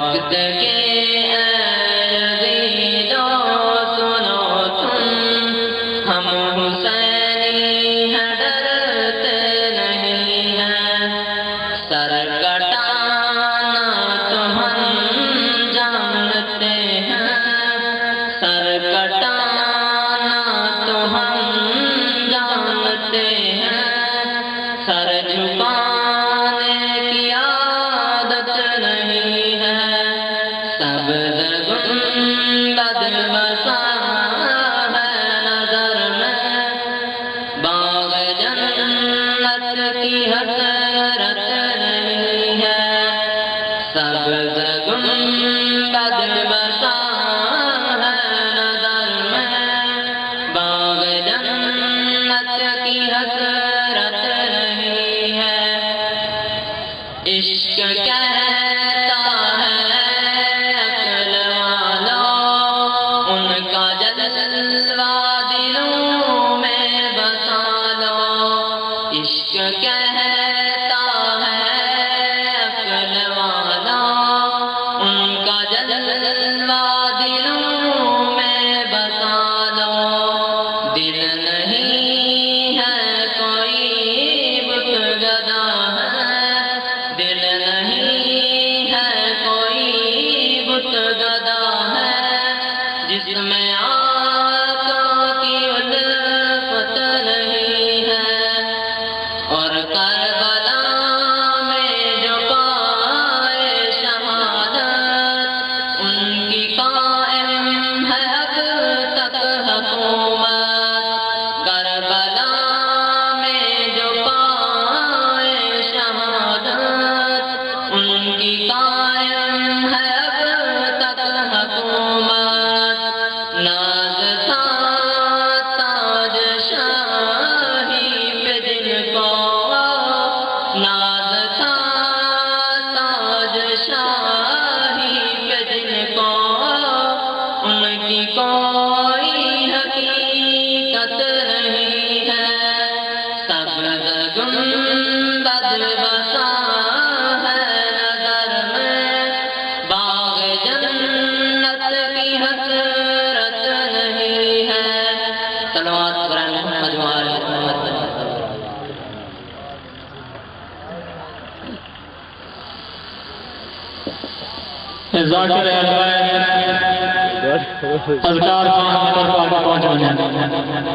وقت کے عزیزو سنو تم، ہم حسینی ہیں ڈرتے نہیں ہیں، سر کٹانا تو ہم جانتے ہیں، سر کٹانا تو ہم جانتے ہیں، سر جھکانے کی عادت نہیں ہے، سبز گنبد بسا ہے نظر میں، باغ جنت کی حسرت نہیں ہے، سبز گنبد بسا ہے نظر میں، باغ جنت کی حسرت نہیں ہے، عشق کہتا ہے عقل والوں، ان کا جلوہ دلوں میں بسا لو، عشق کہتا ہے عقل والوں، ان کا جلوہ دلوں میں بسا لو، دل نہیں ہے کوئی بت گدا ہے، دل نہیں ہے کوئی بت گدا ہے، جس میں آقا کی الفت نہیں ہے، اور کربلا میں جو پائے شہادت، ان کی قائم ہے اب تک حکومت، کربلا میں جو پائے شہادت، ان کی قائم ہے اب تک حکومت، ناز تھا تاج شاہی پہ جن کو، ناز تھا تاج شاہی پہ جن کو، ان کی کوئی حقیقت نہیں ہے، سبز گنبد بسا ہے نظر میں، باغ جنت کی حسرت نہیں ہے، صلوات برائے محمد وآل محمد۔ ذاکر اذکار خان پر پہنچ جائیں۔